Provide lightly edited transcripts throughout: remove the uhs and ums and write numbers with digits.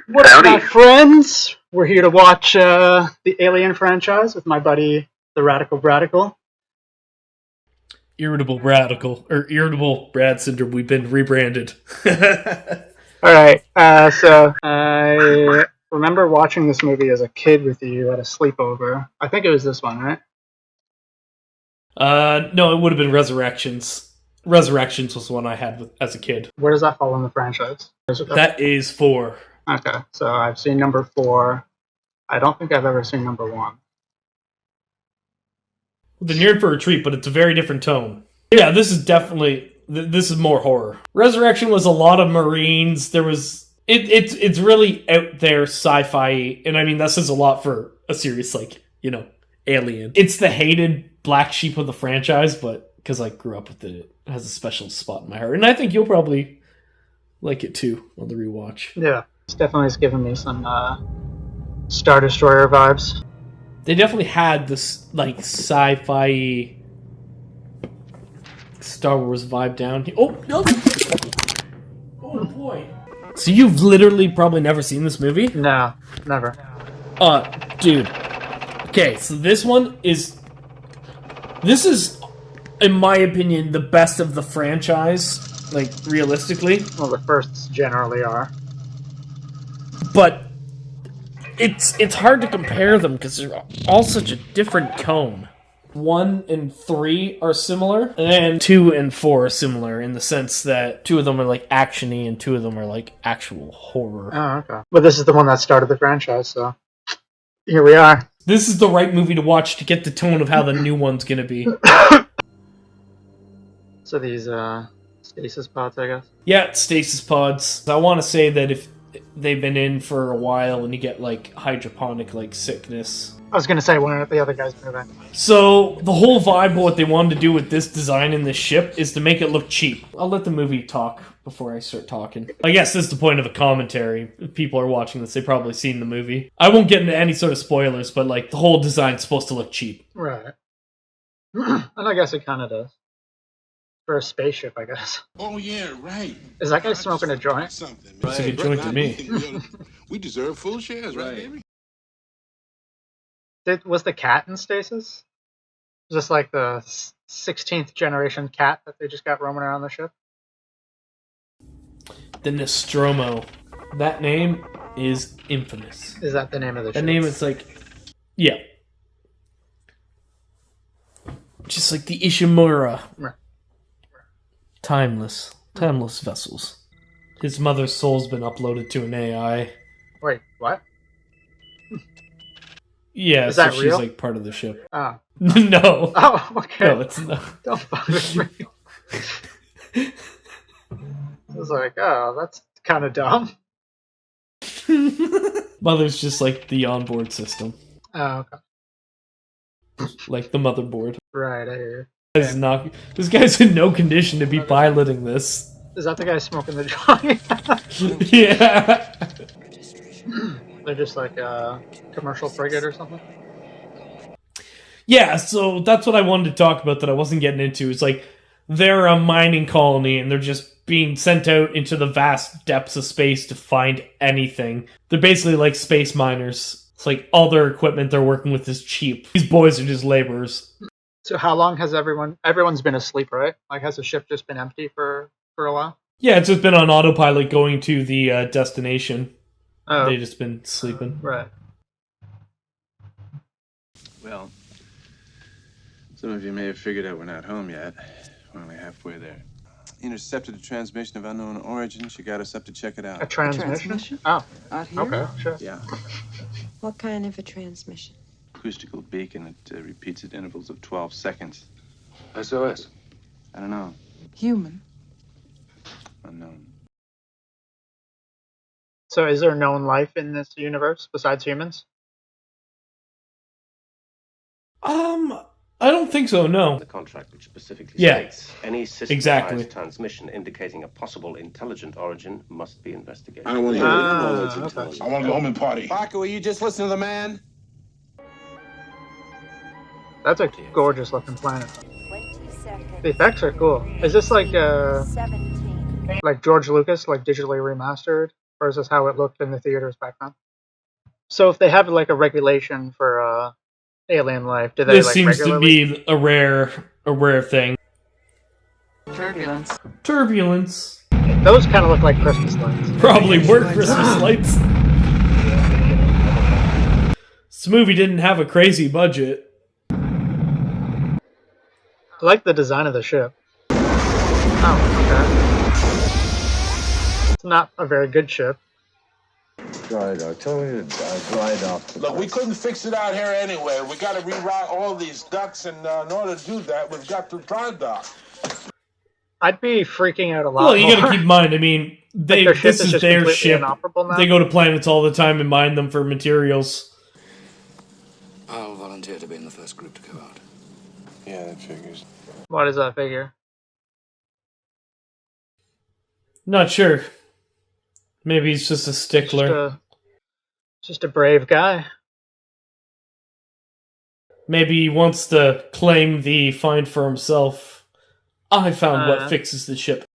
What up, my friends? We're here to watch the Alien franchise with my buddy, the Radical Bradical. Irritable Radical, or Irritable Brad Syndrome. We've been rebranded. Alright, so I remember watching this movie as a kid with you at a sleepover. I think it was this one, right? No, it would have been Resurrections. Resurrections was the one I had as a kid. Where does that fall in the franchise? That is 4. Okay, so I've seen number 4. I don't think I've ever seen number 1. Then you're in for a treat, but it's a very different tone. Yeah, this is definitely... This is more horror. Resurrection was a lot of Marines. There was... It's really out there sci-fi, and I mean, that says a lot for a series like, Alien. It's the hated black sheep of the franchise, but because I grew up with it has a special spot in my heart. And I think you'll probably like it too on the rewatch. Yeah, it's definitely given me some Star Destroyer vibes. They definitely had this like sci-fi Star Wars vibe down here. Oh no! Oh boy! So you've literally probably never seen this movie? No, never. Dude. Okay, so this is, in my opinion, the best of the franchise, like, realistically. Well, the firsts generally are. But it's hard to compare them, because they're all such a different tone. 1 and 3 are similar, and 2 and 4 are similar, in the sense that 2 of them are, like, action-y, and 2 of them are, like, actual horror. Oh, okay. But this is the one that started the franchise, so here we are. This is the right movie to watch to get the tone of how the new one's gonna be. So these stasis pods, I guess? Yeah, stasis pods. I want to say that if they've been in for a while and you get, like, hydroponic, like, sickness. I was going to say, when aren't the other guys moving? So, the whole vibe of what they wanted to do with this design in this ship is to make it look cheap. I'll let the movie talk before I start talking. I guess this is the point of a commentary. If people are watching this, they've probably seen the movie. I won't get into any sort of spoilers, but, like, the whole design's supposed to look cheap. Right. And I guess it kind of does. For a spaceship, I guess. Oh, yeah, right. Is that guy smoking a joint? Something, Looks like a joint to me. We deserve full shares, right, baby? Was the cat in stasis? Was this like the 16th generation cat that they just got roaming around the ship? The Nostromo. That name is infamous. Is that the name of the ship? That name is like... Yeah. Just like the Ishimura. Right. Timeless vessels. His mother's soul's been uploaded to an AI. Wait, what? Yeah, is so that she's real? like part of the ship. Oh. No. Oh, okay. No, it's not. Don't bother me. I was like, oh, that's kind of dumb. Mother's just like the onboard system. Oh, okay. Like the motherboard. Right, I hear you. This guy's in no condition to be piloting this. Is that the guy smoking the joint? Yeah. They're just like a commercial frigate or something? Yeah, so that's what I wanted to talk about that I wasn't getting into. It's like, they're a mining colony and they're just being sent out into the vast depths of space to find anything. They're basically like space miners. It's like all their equipment they're working with is cheap. These boys are just laborers. So how long has everyone's been asleep, right? Like, has the ship just been empty for a while? Yeah, it's just been on autopilot going to the destination. Oh. They've just been sleeping. Right. Well, some of you may have figured out we're not home yet. We're only halfway there. Intercepted a transmission of unknown origin. She got us up to check it out. A transmission? Oh. Out here? Okay, sure. Yeah. What kind of a transmission? Acoustical beacon that repeats at intervals of 12 seconds. SOS. I don't know. Human. Unknown. So is there known life in this universe besides humans? I don't think so, no. The contract which specifically Yeah, states any systematized exactly. transmission indicating a possible intelligent origin must be investigated. I don't want to okay. I want to go home and party. Parker, will you just listen to the man? That's a gorgeous looking planet. The effects are cool. Is this like George Lucas, like digitally remastered versus how it looked in the theaters back then. So if they have like a regulation for alien life, do they This like seems to regularly? be a rare thing. Turbulence. Turbulence. Those kind of look like Christmas lights. Probably were Christmas lights. This movie didn't have a crazy budget. I like the design of the ship. Oh, okay. It's not a very good ship. Dry dock. Tell me to dry dock. Look, we couldn't fix it out here anyway. We got to reroute all these ducts, and in order to do that, we've got to dry dock. I'd be freaking out a lot. Well, you more. gotta keep in mind, I mean, this is just their completely ship. inoperable now? They go to planets all the time and mine them for materials. I'll volunteer to be in the first group to go out. Yeah, that figures. Why does that figure? Not sure. Maybe he's just a stickler. Just a brave guy. Maybe he wants to claim the find for himself. I found what fixes the ship.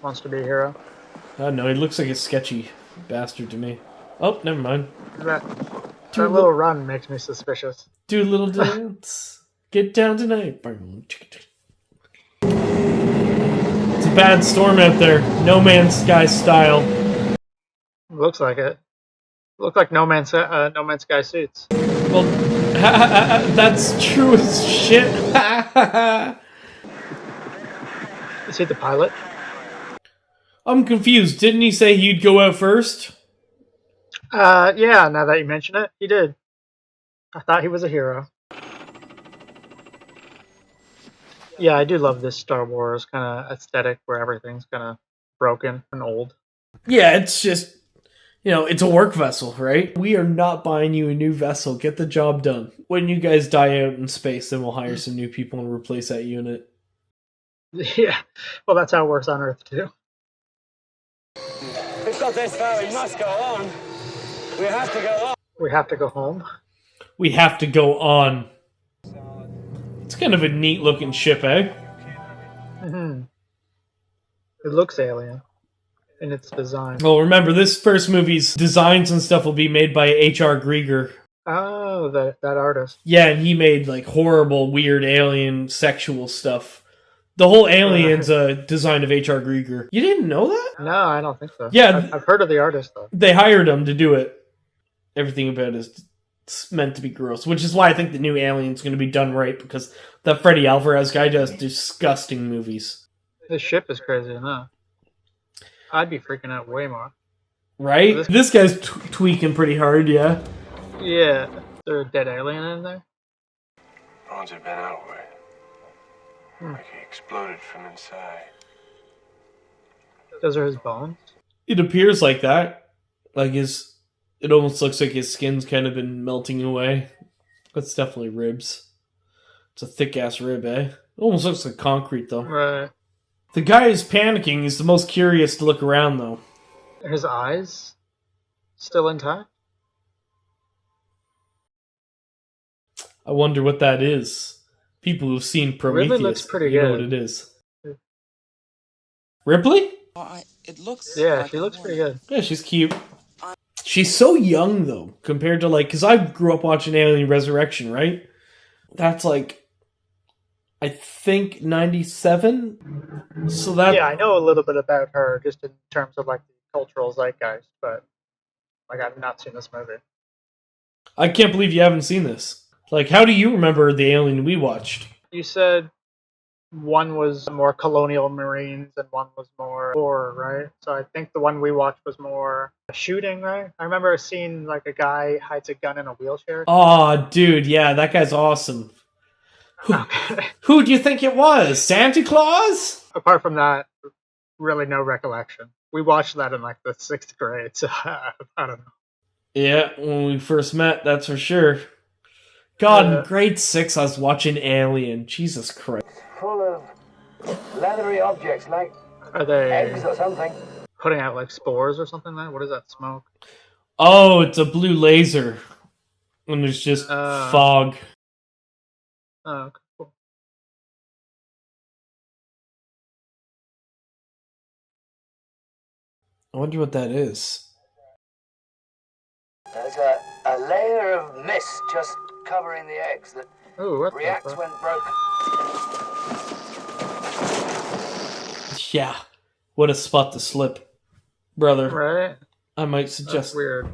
Wants to be a hero. I don't know, he looks like a sketchy bastard to me. Oh, never mind. That little run makes me suspicious. Do a little dance. Get down tonight. It's a bad storm out there. No Man's Sky style. Looks like it. Look like No Man's Sky suits. Well, that's true as shit. Is he the pilot? I'm confused. Didn't he say he'd go out first? Yeah, now that you mention it, he did. I thought he was a hero. Yeah, I do love this Star Wars kind of aesthetic where everything's kind of broken and old. Yeah, it's just, it's a work vessel, right? We are not buying you a new vessel. Get the job done. When you guys die out in space, then we'll hire some new people and replace that unit. Yeah, well, that's how it works on Earth, too. We've got this far, we must go on. We have to go on. We have to go home. We have to go on. It's kind of a neat looking ship, eh? Mm-hmm. It looks alien in its design. Well, remember, this first movie's designs and stuff will be made by H.R. Giger. Oh, that artist. Yeah, and he made, like, horrible, weird, alien, sexual stuff. The whole Alien's a design of H.R. Giger. You didn't know that? No, I don't think so. Yeah. I've heard of the artist, though. They hired him to do it. Everything about it is meant to be gross, which is why I think the new Alien's going to be done right, because that Freddy Alvarez guy does disgusting movies. This ship is crazy enough. I'd be freaking out way more. Right? This guy's tweaking pretty hard, yeah. Yeah. Is there a dead alien in there? Bones have been outward. Like he exploded from inside. Those are his bones? It appears like that. Like it almost looks like his skin's kind of been melting away. That's definitely ribs. It's a thick-ass rib, eh? It almost looks like concrete, though. Right. The guy who's panicking is the most curious to look around, though. His eyes still intact? I wonder what that is. People who've seen Prometheus, Really looks pretty you know good. what it is. Ripley? It looks. Yeah, like she looks pretty good. Yeah, she's cute. She's so young, though, compared to, because I grew up watching Alien Resurrection, right? That's, I think 97? So that... Yeah, I know a little bit about her, just in terms of, the cultural zeitgeist, but, I've not seen this movie. I can't believe you haven't seen this. How do you remember the Alien we watched? You said one was more colonial marines and one was more horror, right? So I think the one we watched was more shooting, right? I remember seeing a guy hides a gun in a wheelchair. Oh, dude, yeah, that guy's awesome. Who do you think it was? Santa Claus? Apart from that, really no recollection. We watched that in the 6th grade, so I don't know. Yeah, when we first met, that's for sure. God, in grade 6, I was watching Alien. Jesus Christ. Full of leathery objects like Are they eggs or something. putting out spores or something? What is that smoke? Oh, it's a blue laser. And there's just fog. Oh, okay. I wonder what that is. There's a layer of mist just covering the eggs that reacts when broken. Yeah. What a spot to slip, brother. Right? I might suggest... That's weird.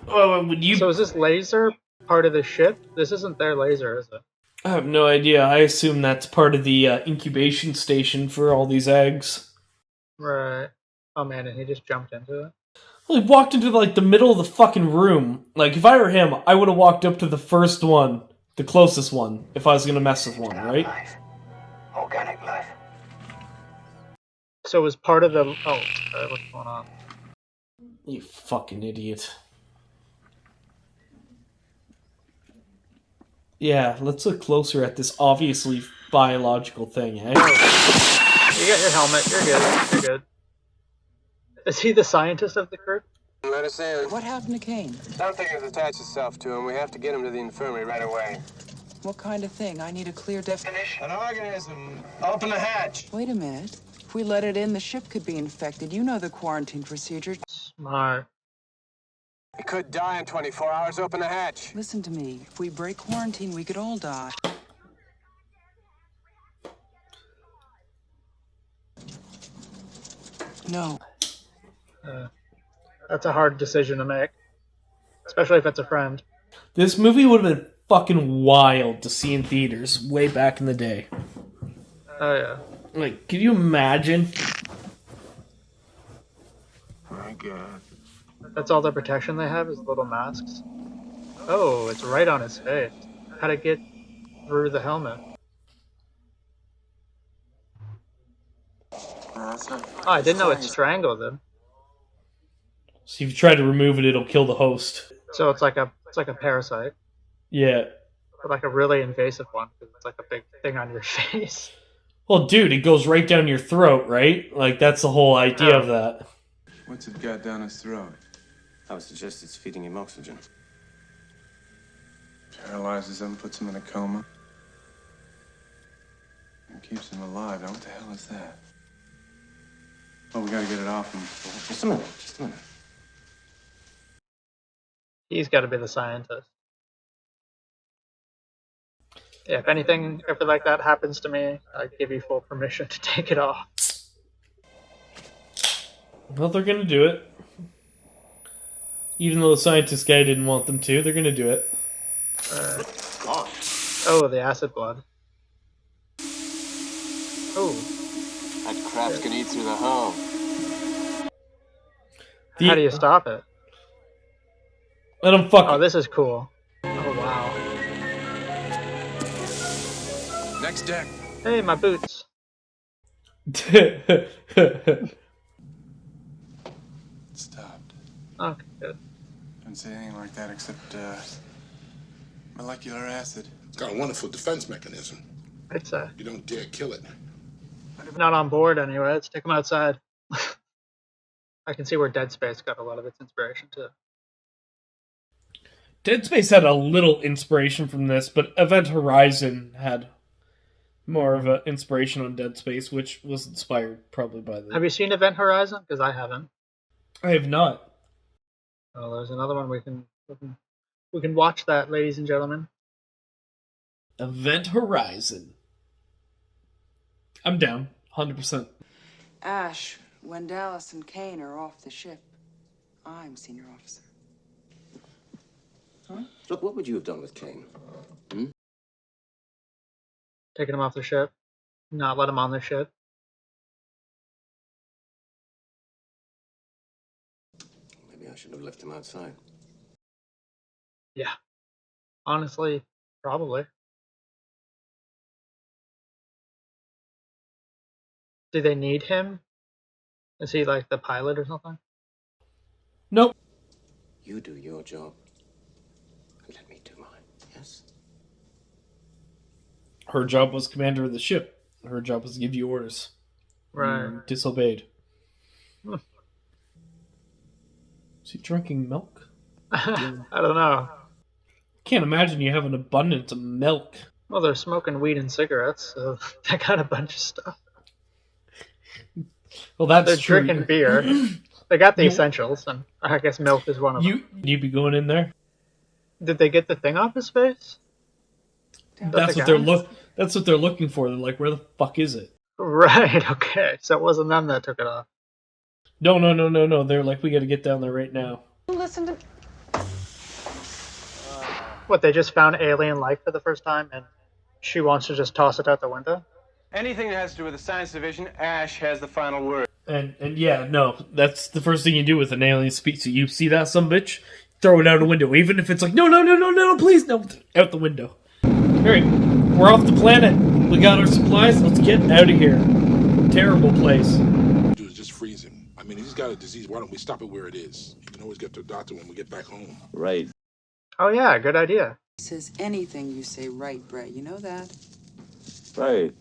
Oh, would you... So is this laser part of the ship? This isn't their laser, is it? I have no idea. I assume that's part of the incubation station for all these eggs. Right. Oh man, and he just jumped into it? Well, he walked into like the middle of the fucking room. Like, if I were him, I would have walked up to the first one, the closest one, if I was gonna mess with one, right? Life. Organic life. So it was part of the... Oh, what's going on? You fucking idiot. Yeah, let's look closer at this obviously biological thing, eh? You got your helmet. You're good. You're good. Is he the scientist of the crew? Let us in. What happened to Kane? Something has attached itself to him. We have to get him to the infirmary right away. What kind of thing? I need a clear definition. An organism. Open the hatch. Wait a minute. If we let it in, the ship could be infected. You know the quarantine procedure. Smart. It could die in 24 hours. Open the hatch. Listen to me. If we break quarantine, we could all die. No. That's a hard decision to make. Especially if it's a friend. This movie would have been fucking wild to see in theaters way back in the day. Oh yeah. Like, can you imagine? My God. That's all the protection they have is little masks. Oh, it's right on his face. How'd it get through the helmet? Oh, I didn't know it strangled him. So if you try to remove it, it'll kill the host. So it's like a parasite. Yeah. But like a really invasive one, because it's like a big thing on your face. Well, dude, it goes right down your throat, right? Like, that's the whole idea of that. What's it got down his throat? I would suggest it's feeding him oxygen. Paralyzes him, puts him in a coma. And keeps him alive. Now, what the hell is that? Oh, we gotta get it off him. Just a minute, just a minute. He's got to be the scientist. Yeah, if anything, if like that happens to me, I give you full permission to take it off. Well, they're gonna do it. Even though the scientist guy didn't want them to, they're gonna do it. Oh, the acid blood. Oh. That crap's gonna eat through the hull. How do you stop it? Let him fuck. Oh, this is cool. Oh, wow. Next deck. Hey, my boots. Stopped. Okay, good. Don't say anything like that except, molecular acid. It's got a wonderful defense mechanism. I'd say. You don't dare kill it. Not on board anyway. Let's take them outside. I can see where Dead Space got a lot of its inspiration too. Dead Space had a little inspiration from this, but Event Horizon had more of an inspiration on Dead Space, which was inspired probably by the... Have you seen Event Horizon? Because I haven't. I have not. Oh, there's another one we can watch that, ladies and gentlemen. Event Horizon. I'm down, 100%. Ash, when Dallas and Kane are off the ship, I'm senior officer. Huh? Look, what would you have done with Kane? Taking him off the ship. Not let him on the ship. Maybe I should have left him outside. Yeah. Honestly, probably. Do they need him? Is he like the pilot or something? Nope. You do your job. And let me do mine, yes? Her job was commander of the ship. Her job was to give you orders. Right. You disobeyed. Is he drinking milk? I don't know. Can't imagine you have an abundance of milk. Well, they're smoking weed and cigarettes, so they got a bunch of stuff. Well, that's They're true. drinking beer. They got the essentials, and I guess milk is one of them. You'd be going in there? Did they get the thing off his face? That's what they're looking for. They're like, where the fuck is it? Right, okay. So it wasn't them that took it off. No. They're like, we gotta get down there right now. Listen to... What, they just found alien life for the first time, and she wants to just toss it out the window? Anything that has to do with the science division, Ash has the final word. And yeah, no, that's the first thing you do with an alien species. You see that some bitch, throw it out a window, even if it's like, no, please, no, out the window. Alright, we're off the planet. We got our supplies, let's get out of here. Terrible place. Dude, just freeze him. I mean, if he's got a disease, why don't we stop it where it is? You can always get to a doctor when we get back home. Right. Oh yeah, good idea. He says anything you say right, Brett. You know that? Right.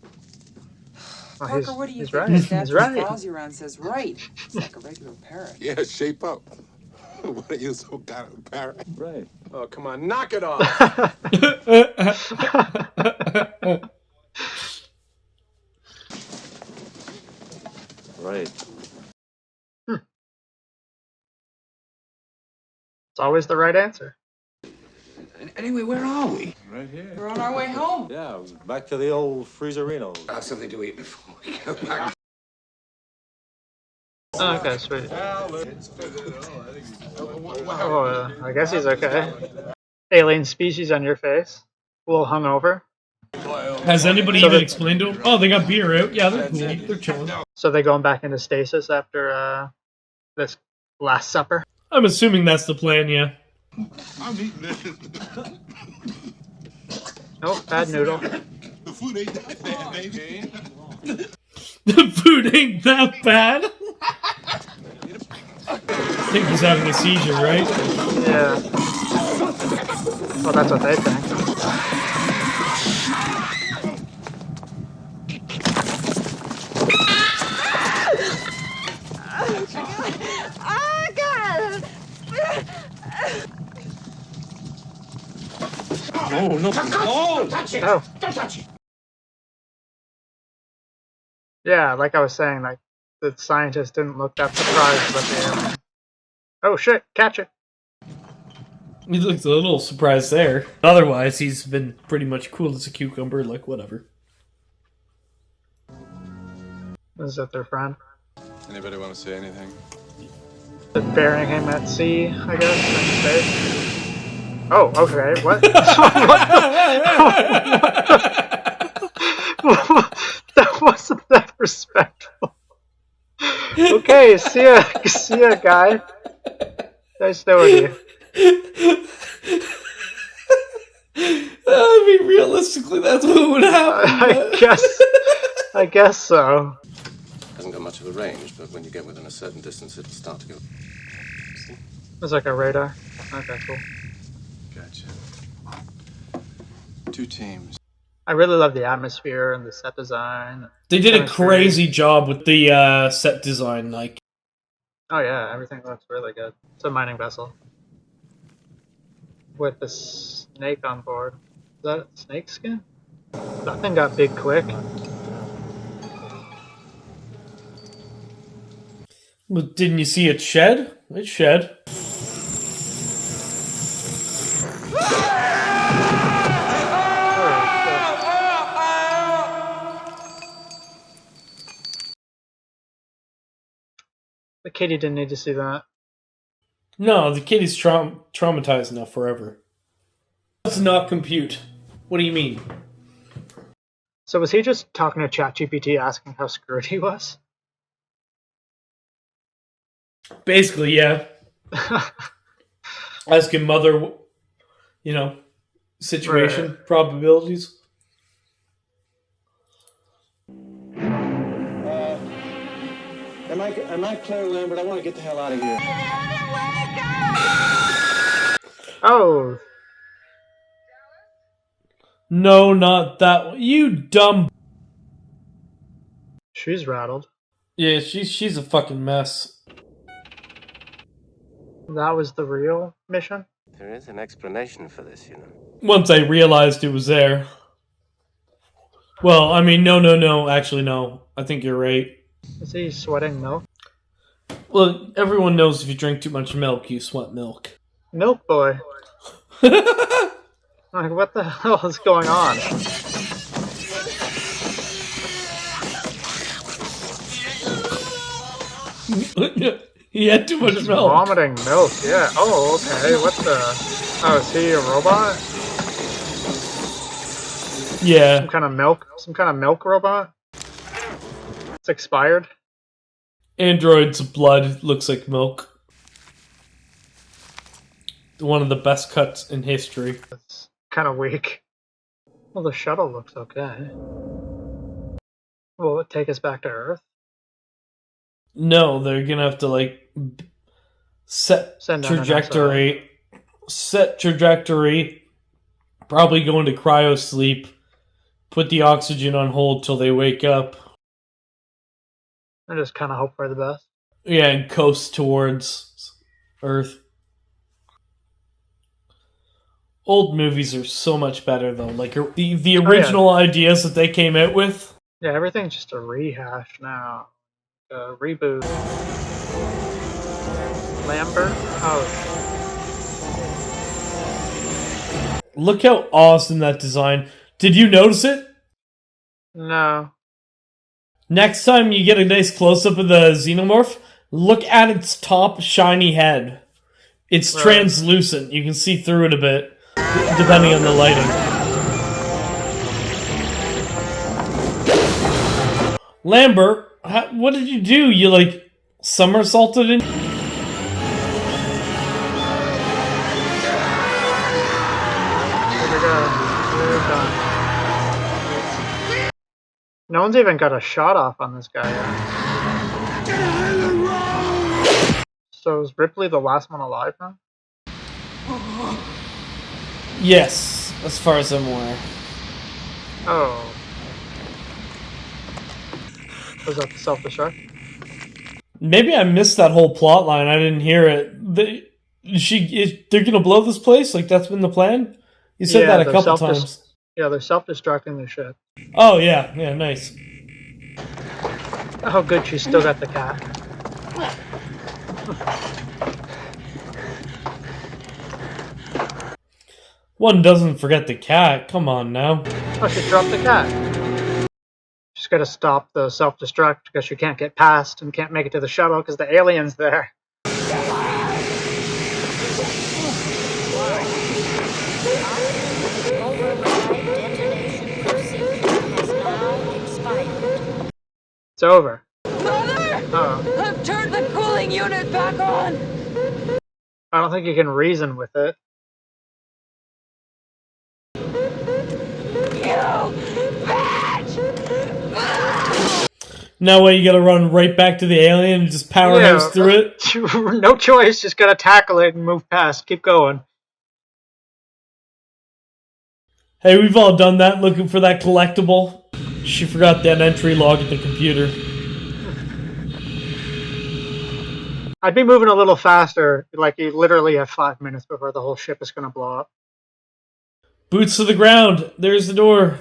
Well, Parker, what do you he's think? right. His dad He's right. follows you around and says right. It's like a regular parrot. Yeah, shape up. Why are you so kind of parrot? Right. Oh, come on, knock it off. Right. It's always the right answer. Anyway, where are we? Right here. We're on our way home. Yeah, back to the old freezerino. I'll have something to eat before we go back. Oh, okay, sweet. Oh, I guess he's okay. Alien species on your face. A little hungover. Has anybody even explained to them? Oh, they got beer out. Yeah, they're cool. They're chilling. So they going back into stasis after this Last Supper? I'm assuming that's the plan, yeah. I'm eating this. Oh, bad noodle. The food ain't that bad, baby. The food ain't that bad. I think he's having a seizure, right? Yeah. Well, that's what they think. Oh, God! Oh, no. Oh, touch it. Oh. Don't touch it. Yeah, like I was saying, like the scientist didn't look that surprised about the alien. Oh shit, catch it. He looks a little surprised there. Otherwise, he's been pretty much cool as a cucumber, like whatever. Is that their friend? Anybody want to say anything? They're burying him at sea, I guess, in space. Oh, okay, what? That wasn't that respectful. Okay, see ya, guy. Nice knowing you. I mean, realistically, that's what would happen. I guess so. Hasn't got much of a range, but when you get within a certain distance, it'll start to go. It's like a radar. Okay, cool. Gotcha. 2 teams. I really love the atmosphere and the set design. They did a crazy job with the set design, like. Oh yeah, everything looks really good. It's a mining vessel. With the snake on board. Is that snake skin? That thing got big quick. Well, didn't you see it shed? It shed. The kitty didn't need to see that. No, the kitty's traumatized now forever. Does not compute. What do you mean? So was he just talking to ChatGPT asking how screwed he was? Basically, yeah. Asking mother, situation, right. Probabilities. Am I Claire Lambert? I want to get the hell out of here. Oh. No, not that one. You dumb. She's rattled. Yeah, she's a fucking mess. That was the real mission? There is an explanation for this, Once I realized it was there. Well, I mean, no. Actually, no. I think you're right. Is he sweating milk? Well, everyone knows if you drink too much milk, you sweat milk. Milk boy. Like, what the hell is going on? He had too much He's milk. Vomiting milk, yeah. Oh, okay. What the? Oh, is he a robot? Yeah. Some kind of milk robot? It's expired. Android's blood looks like milk. One of the best cuts in history. It's kind of weak. Well, the shuttle looks okay. Will it take us back to Earth? No, they're gonna have to like set trajectory. Set trajectory. Probably go into cryo sleep. Put the oxygen on hold till they wake up. I just kind of hope for the best. Yeah, and coast towards Earth. Old movies are so much better though. Like the original ideas that they came out with. Yeah, everything's just a rehash now. A reboot. Lambert? Oh. Look how awesome that design. Did you notice it? No. Next time you get a nice close-up of the xenomorph, look at its top shiny head. It's translucent. You can see through it a bit, depending on the lighting. Lambert, what did you do? You, like, somersaulted in? No one's even got a shot off on this guy yet. So is Ripley the last one alive now? Yes, as far as I'm aware. Oh. Was that the self-destruct? Maybe I missed that whole plot line. I didn't hear it. They're gonna blow this place? Like, that's been the plan? You said that a couple times. Yeah, they're self-destructing the ship. Oh, yeah. Yeah, nice. Oh, good, she's still got the cat. One doesn't forget the cat. Come on now. Oh, she dropped the cat. She's got to stop the self-destruct because she can't get past and can't make it to the shuttle because the alien's there. It's over. Mother! I've turned the cooling unit back on! I don't think you can reason with it. Now what, you gotta run right back to the alien and just powerhouse through it? No choice, just gotta tackle it and move past. Keep going. Hey, we've all done that, looking for that collectible. She forgot that entry log at the computer. I'd be moving a little faster, like you literally have 5 minutes before the whole ship is gonna blow up. Boots to the ground. There's the door.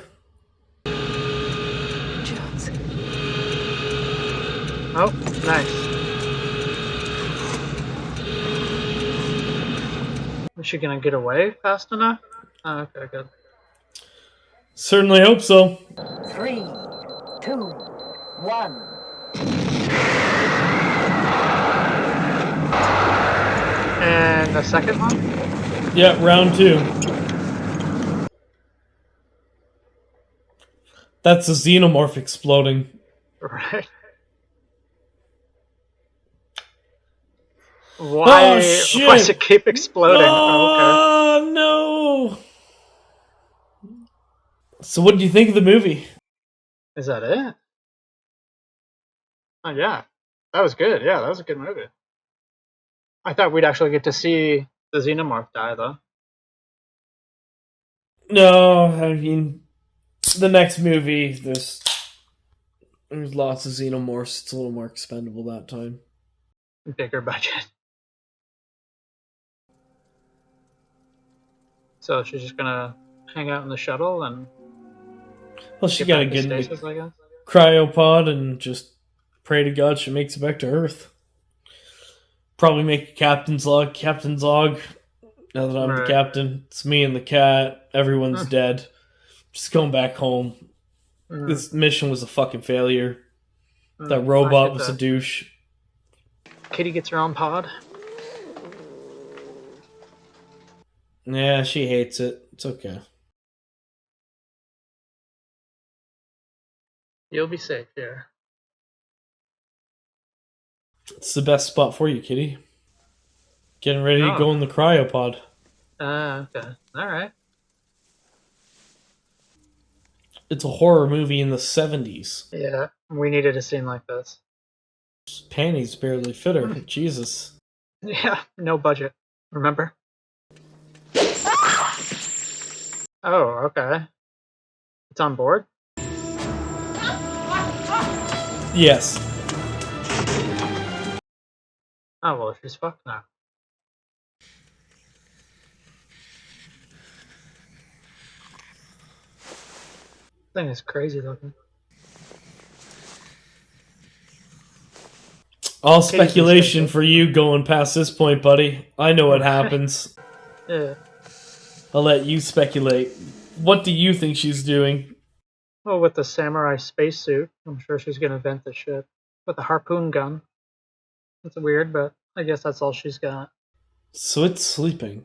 Oh, nice. Is she gonna get away fast enough? Oh, okay, good. Certainly hope so. 3, 2, 1. And the second one? Yeah, round 2. That's a xenomorph exploding. Right. Why does it keep exploding? Oh, no! So what do you think of the movie? Is that it? Oh, yeah. That was good. Yeah, that was a good movie. I thought we'd actually get to see the xenomorph die, though. No, I mean, the next movie, there's lots of xenomorphs. It's a little more expendable that time. Bigger budget. So she's just gonna hang out in the shuttle and... Well, she gotta get stasis, I guess? cryopod and just Pray to God she makes it back to Earth. Probably make a captain's log. Captain's log. Now that I'm the captain, it's me and the cat. Everyone's dead. Just going back home. This mission was a fucking failure. That robot was a douche. Kitty gets her own pod. Yeah, she hates it. It's okay. You'll be safe here. It's the best spot for you, Kitty. Getting ready to go in the cryopod. Okay. Alright. It's a horror movie in the 70s. Yeah, we needed a scene like this. Panties barely fit her. Jesus. Yeah, no budget. Remember? Oh, okay. It's on board? Yes. Oh, well, she's fucked now. Thing is crazy looking. All speculation for you going past this point, buddy. I know what happens. Yeah. I'll let you speculate. What do you think she's doing? Well, with the samurai spacesuit, I'm sure she's gonna vent the ship. With a harpoon gun. It's weird, but I guess that's all she's got. So it's sleeping.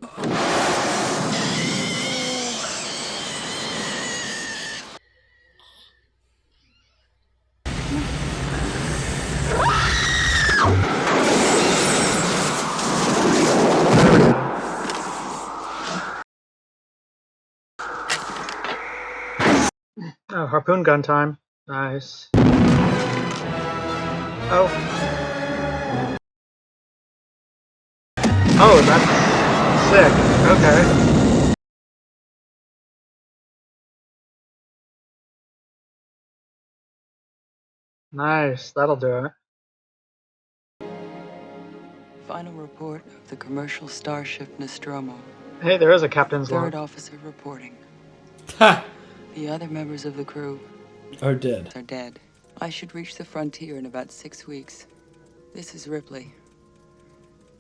Oh, harpoon gun time. Nice. Oh. Oh, that's sick. Okay. Nice. That'll do it. Final report of the commercial starship Nostromo. Hey, there is a captain's log. Third officer reporting. Ha! The other members of the crew are dead. I should reach the frontier in about 6 weeks. This is Ripley,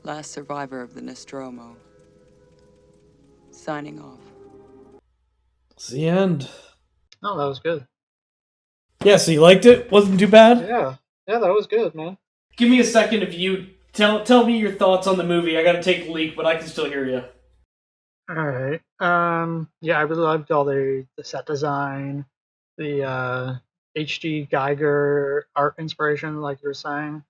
last survivor of the Nostromo. Signing off. It's the end. Oh, that was good. Yeah, so you liked it? Wasn't too bad? Yeah, that was good, man. Give me a second of you. Tell me your thoughts on the movie. I gotta take a leak, but I can still hear you. Alright. Yeah, I really loved all the set design, the H.G. Geiger art inspiration, like you were saying.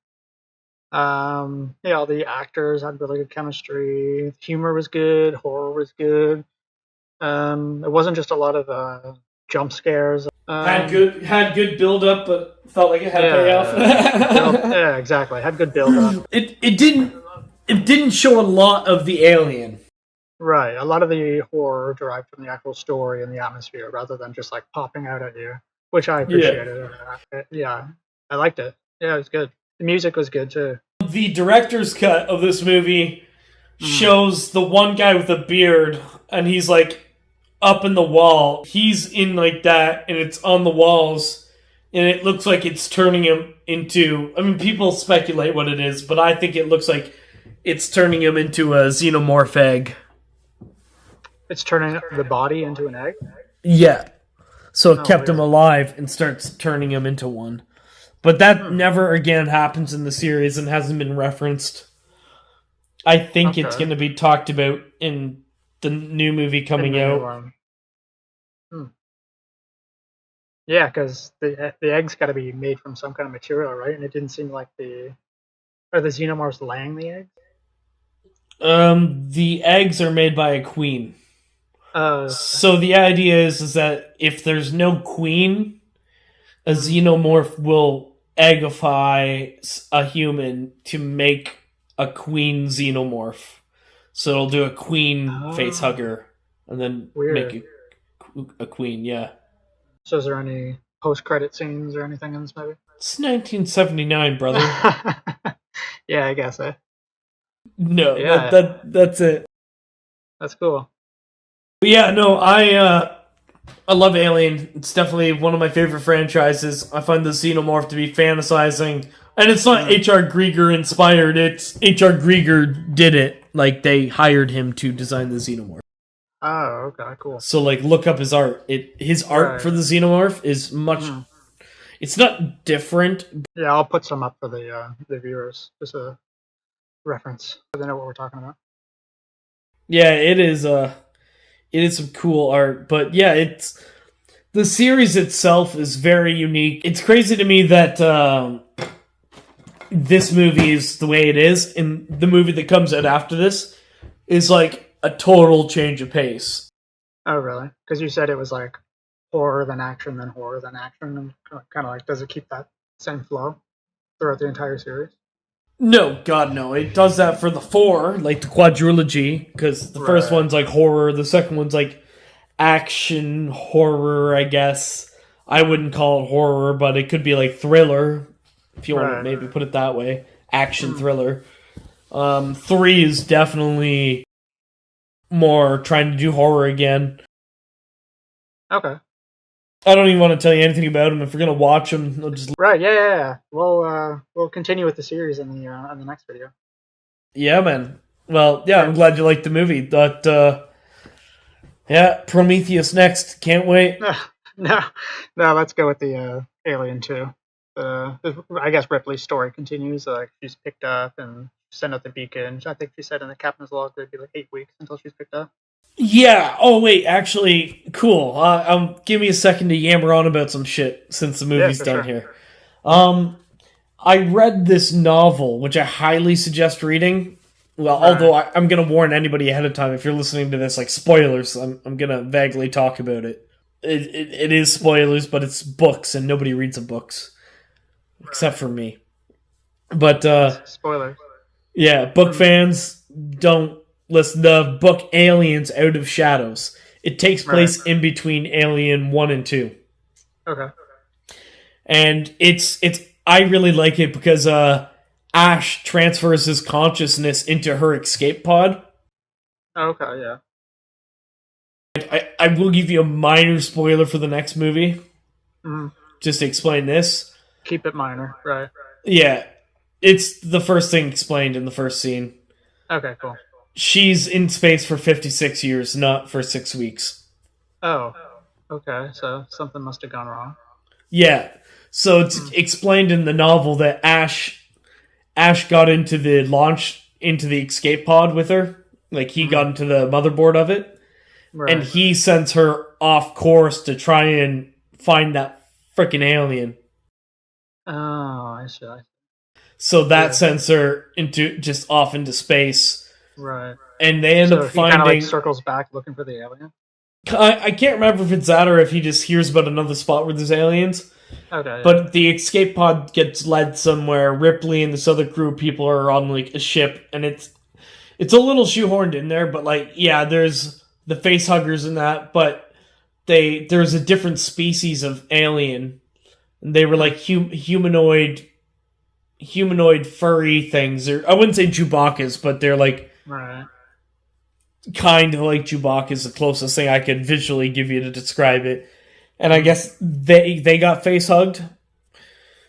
Yeah, all the actors had really good chemistry. Humor was good. Horror was good. It wasn't just a lot of jump scares. Had good build up, but felt like it had payoff. Yeah, exactly. Had good build up. It didn't show a lot of the alien. Right. A lot of the horror derived from the actual story and the atmosphere, rather than just like popping out at you, which I appreciated. Yeah, I liked it. Yeah, it was good. The music was good too. The director's cut of this movie shows the one guy with a beard, and he's like up in the wall. He's in like that, and it's on the walls, and it looks like it's turning him into... I mean, people speculate what it is, but I think it looks like it's turning him into a xenomorph egg. It's turning the body into an egg? Yeah. So it kept him alive and starts turning him into one. But that never again happens in the series and hasn't been referenced. I think it's going to be talked about in the new movie coming out. Yeah, because the egg's got to be made from some kind of material, right? And it didn't seem like are the xenomorphs laying the eggs? The eggs are made by a queen. So the idea is that if there's no queen, a xenomorph will eggify a human to make a queen xenomorph. So it'll do a queen face hugger and then make a queen, yeah. So is there any post-credit scenes or anything in this movie? It's 1979, brother. Yeah, I guess, No, that's it. That's cool. But yeah, no, I love Alien. It's definitely one of my favorite franchises. I find the Xenomorph to be fantasizing. And it's not H.R. Giger inspired, it's H.R. Giger did it. Like, they hired him to design the Xenomorph. Oh, okay, cool. So, like, look up his art. His art for the Xenomorph is much... It's not different. Yeah, I'll put some up for the viewers. Just a reference, so they know what we're talking about. Yeah, it is some cool art. But, yeah, it's... The series itself is very unique. It's crazy to me that this movie is the way it is, and the movie that comes out after this is like a total change of pace. Oh, really? Because you said it was like horror then action then horror then action, and kind of like, does it keep that same flow throughout the entire series? No, God, no. It does that for the 4, like the quadrilogy, because the first one's like horror, the second one's like action horror, I guess. I wouldn't call it horror, but it could be like thriller, if you want to maybe put it that way. Action thriller. 3 is definitely more trying to do horror again. Okay. I don't even want to tell you anything about them. If we're gonna watch them, I'll just yeah. We'll continue with the series in the next video. Yeah, man. Well, yeah, I'm glad you liked the movie. But yeah, Prometheus next. Can't wait. No. Let's go with the Alien 2. I guess Ripley's story continues. Like, she's picked up and sent out the beacon. I think she said in the captain's log there'd be like 8 weeks until she's picked up. Yeah. Oh, wait. Actually, cool. Give me a second to yammer on about some shit since the movie's done here. I read this novel, which I highly suggest reading. Well, although I'm going to warn anybody ahead of time, if you're listening to this, like, spoilers, I'm going to vaguely talk about it. It is spoilers, but it's books, and nobody reads the books. Except for me. But, spoilers. Yeah, book fans don't listen. The book Aliens Out of Shadows. It takes place in between Alien 1 and 2. Okay. And I really like it because Ash transfers his consciousness into her escape pod. Okay, yeah. I will give you a minor spoiler for the next movie. Just to explain this. Keep it minor, right. Yeah. It's the first thing explained in the first scene. Okay, cool. She's in space for 56 years, not for 6 weeks. Oh, okay. So something must have gone wrong. Yeah. So it's explained in the novel that Ash got into the escape pod with her. Like, he got into the motherboard of it. Right. And he sends her off course to try and find that freaking alien. Oh, I see. So that sends her off into space. Right. And they end up finding... he kind of like circles back looking for the alien? I can't remember if it's that or if he just hears about another spot where there's aliens. Okay. Yeah. But the escape pod gets led somewhere. Ripley and this other crew of people are on like a ship, and it's a little shoehorned in there, but like, yeah, there's the face huggers and that, but there's a different species of alien. And they were like humanoid furry things. I wouldn't say Chewbacca's, but they're like kind of like Chewbacca's the closest thing I could visually give you to describe it. And I guess they got face hugged.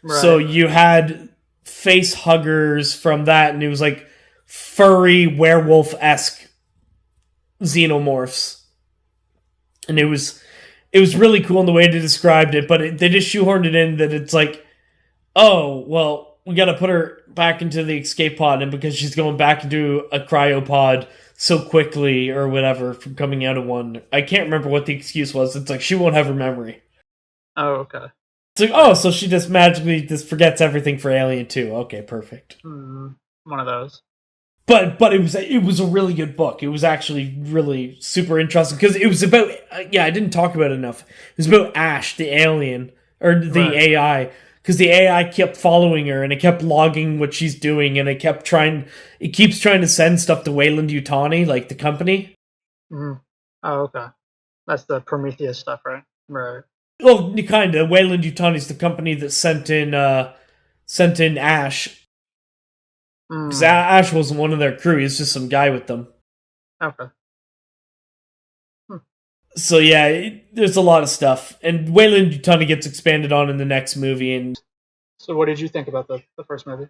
Right. So you had face huggers from that, and it was like furry werewolf-esque xenomorphs. And it was really cool in the way they described it, but they just shoehorned it in that it's like, oh, well, we got to put her back into the escape pod, and because she's going back into a cryopod so quickly or whatever from coming out of one. I can't remember what the excuse was. It's like she won't have her memory. Oh, okay. It's like, oh, so she just magically just forgets everything for Alien 2. Okay, perfect. One of those. But it was a really good book. It was actually really super interesting because it was about I didn't talk about it enough. It was about Ash, the alien, or the AI. Because the AI kept following her, and it kept logging what she's doing, and it keeps trying to send stuff to Weyland-Yutani, like the company. Oh, okay. That's the Prometheus stuff, right? Right. Well, kind of. Weyland-Yutani's the company that sent in Ash. Because Ash wasn't one of their crew; he was just some guy with them. Okay. So yeah, there's a lot of stuff, and Wayland Yutani gets expanded on in the next movie. And so, what did you think about the first movie?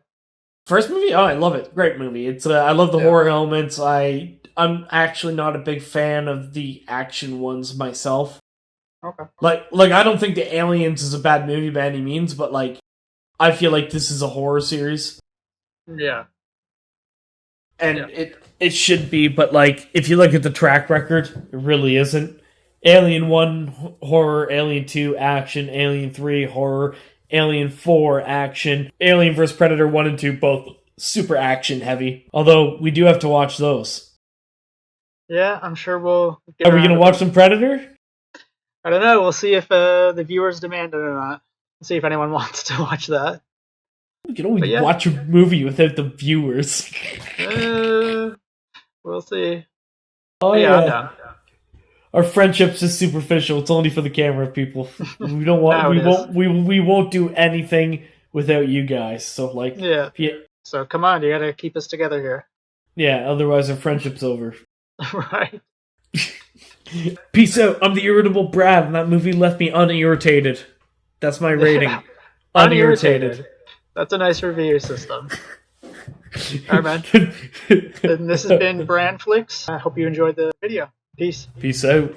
First movie, oh, I love it. Great movie. It's I love the horror elements. I'm actually not a big fan of the action ones myself. Okay. Like I don't think the Aliens is a bad movie by any means, but like I feel like this is a horror series. Yeah. And it should be, but like if you look at the track record, it really isn't. Alien 1 horror, Alien 2 action, Alien 3 horror, Alien 4 action, Alien vs Predator 1 and 2 both super action heavy. Although we do have to watch those. Yeah, I'm sure we'll get Are we going to watch some Predator? I don't know. We'll see if the viewers demand it or not. We'll see if anyone wants to watch that. We can only watch a movie without the viewers. We'll see. Oh yeah, yeah. I'm down. Our friendship's just superficial. It's only for the camera, people. We don't want. We won't do anything without you guys. So like, yeah. So come on, you gotta keep us together here. Yeah. Otherwise, our friendship's over. Right. Peace out. I'm the irritable Brad, and that movie left me unirritated. That's my rating. Unirritated. That's a nice review system. All right, man. And this has been Branflix. I hope you enjoyed the video. Peace. Peace out.